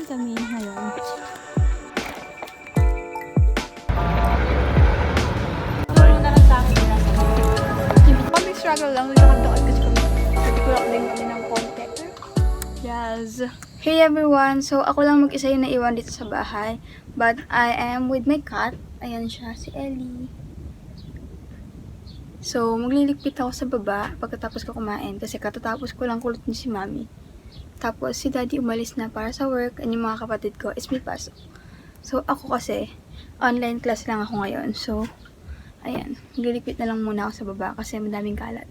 kami ngayon. Muna lang sa akin nila sa kami struggle lang nakatoon kasi kami particular din kami ng konti. Yes. Hey everyone! So ako lang mag-isa yung naiwan dito sa bahay. But I am with my cat. Ayan siya, si Ellie. So magliligpit ako sa baba pagkatapos ko kumain kasi katatapos ko lang kulot niya si Mami. Tapos si Daddy umalis na para sa work and yung mga kapatid ko is may pasok. So ako kasi online class lang ako ngayon. So ayan, magliligpit na lang muna ako sa baba kasi madaming kalat.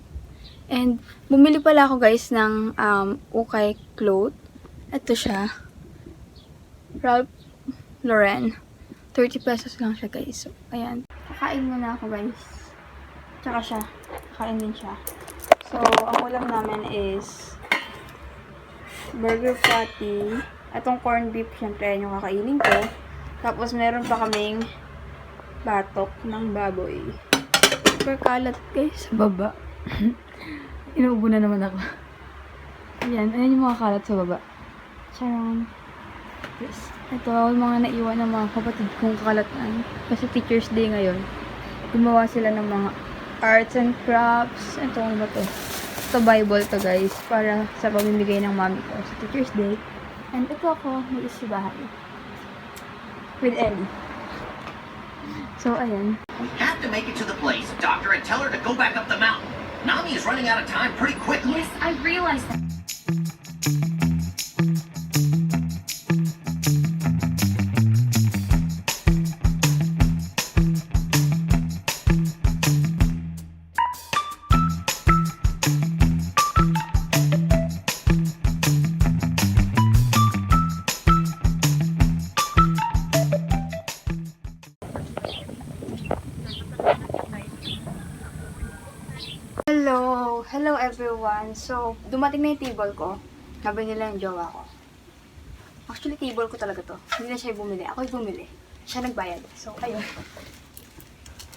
And bumili pala ako guys ng ukay cloth. Ito siya. Ralph Lauren. 30 pesos lang siya guys. So ayan, kakain muna ako guys. Tsaka siya, kakain din siya. So ang ulam namin is burger patty. Itong corned beef, syempre, yung kakainin ko. Tapos, meron pa kaming batok ng baboy. Super kalat, guys, sa baba. Inuubo na naman ako. Ayan, ayan yung mga kalat sa baba. Charong. Yes. Ito, yung mga naiwan ng mga kapatid kong kakalatan. Kasi Teacher's Day ngayon. Gumawa sila ng mga arts and crafts. Ito, ano ba to? Ito Bible to guys, para sa pamimigay ng mami ko sa Teacher's Day. And ito ako, mag-isibahan with Ellie. So, ayan. Have to make it to the place, doctor, and tell her to go back up the mountain. Nami is running out of time pretty quickly. Yes, I realized that. Hello everyone. So, dumating na yung table ko. Sabi nila yung jowa ko. Actually, table ko talaga to. Hindi na siya bumili. Ako yung bumili. Siya nagbayad. So, ayun.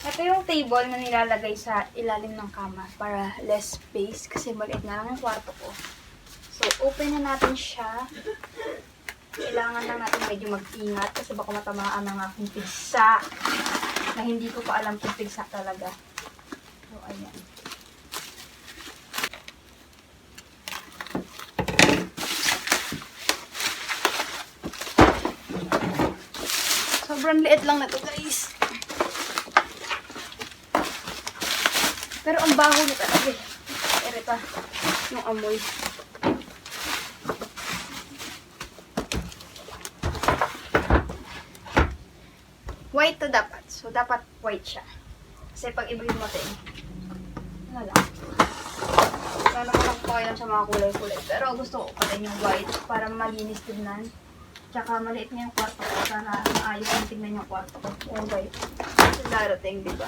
Ito yung table na nilalagay sa ilalim ng kama para less space kasi maliit na lang yung kwarto ko. So, open na natin siya. Kailangan lang natin medyo mag-ingat kasi baka matamaan ng aking pigsa na hindi ko pa alam kung pigsa talaga. So, ayan. Sobrang liit lang na to guys. Pero ang baho niya talaga eh. Erita yung amoy. White to dapat. So dapat white siya. Kasi pag i-breathe mo ito eh. Ano lang. Sana ko lang po kayo sa mga kulay-kulay. Pero gusto ko pa rin yung white para malinis tignan. Tsaka maliit nga yung kwarto ko. Sana maayos yung tingnan yung kwarto ko. Yan guys. Darating, diba?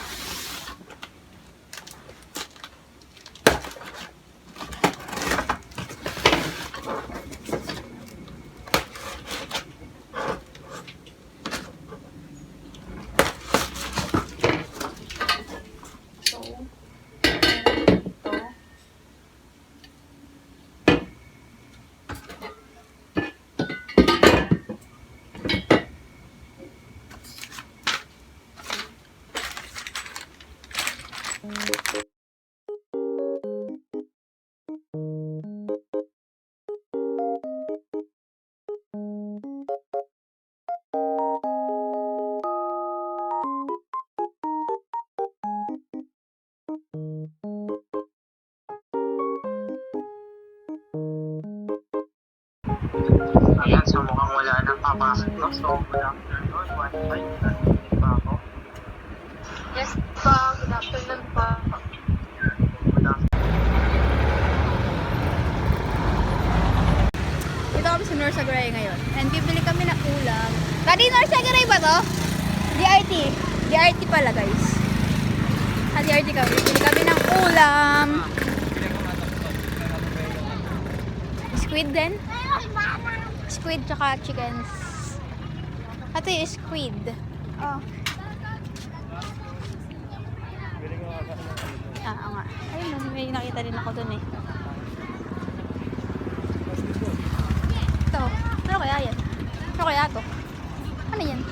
Ayan, so mukhang wala nang papasok, no? So, good afternoon, Wi-Fi. Narinig ba ako? Yes, pa. Good afternoon pa. Good afternoon. Dito kami sa North Sagray ngayon. And bibili kami ng ulam. Daddy, North Sagray ba to? DRT. DRT pala guys. DRT kami. Bibili kami ng ulam. Squid din? Squid tsaka chickens. Ito yung squid. Oh. Nga. Ayun, may nakita din ako dun eh. Ito. Ano kaya yan? kaya to? Ano yan?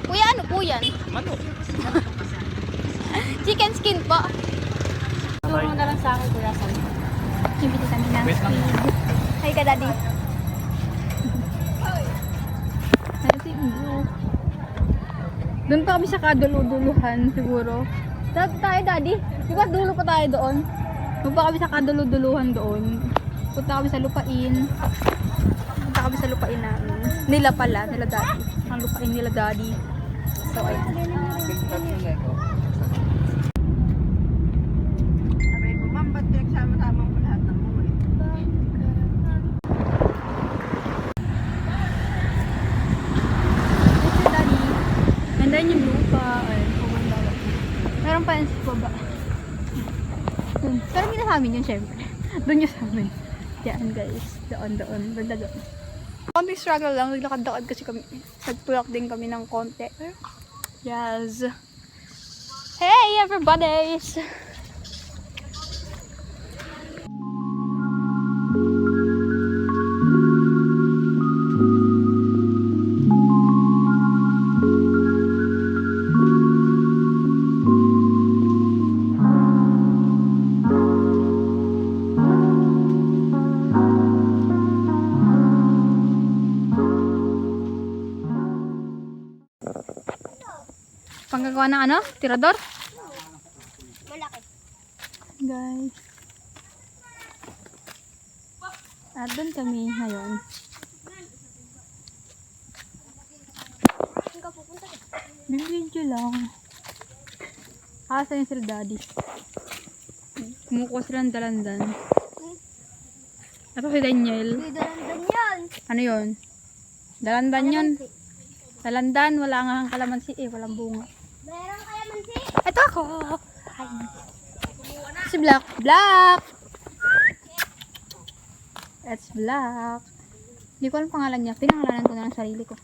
Kuya, ano po yan? Manok. Chicken skin po. Turo na lang sa akin, Kuya Sam. Bibili kami ng Wait lang. squid. Hi ka, Daddy. Ano si Ugo? Doon pa kami sa kaduluduluhan siguro. Saan tayo, Daddy? Di ba dulo pa tayo doon? Doon pa kami sa kaduluduluhan doon. Punta kami sa lupain. Punta kami sa lupain namin. Nila pala, nila Daddy. Ang lupain nila Daddy. So, ayun. Sabi ko, ma'am, ba't pinagsama-sama mo lahat ng muli? Ito, Daddy. Nandayan yung lupa. Ayun, pupunta ko. Meron pa yan sa baba. Dun. Pero hindi na sa amin yun, syempre. Doon yung sa amin. Yan, guys. Doon. Banda doon. Konting struggle lang. Naglakad-lakad kasi kami. Nagtulak din kami ng konti. Yes. Hey, everybody! Panggagawa ng ano? Tirador? Malaki. Guys. At doon kami ngayon. Saan ka pupunta? Bibidyo lang. Asa yung sila Daddy? Kumukuha silang dalandan. Ito si Daniel. Uy, dalandan yan. Ano yun? Dalandan yun. Dalandan. Wala nga ang kalamansi eh. Walang bunga. Meron kaya mansi? Ito ako. Hi. Si Black. Black! It's Black. Hindi ko alam pangalan niya. Pinangalanan ko na ng sarili ko.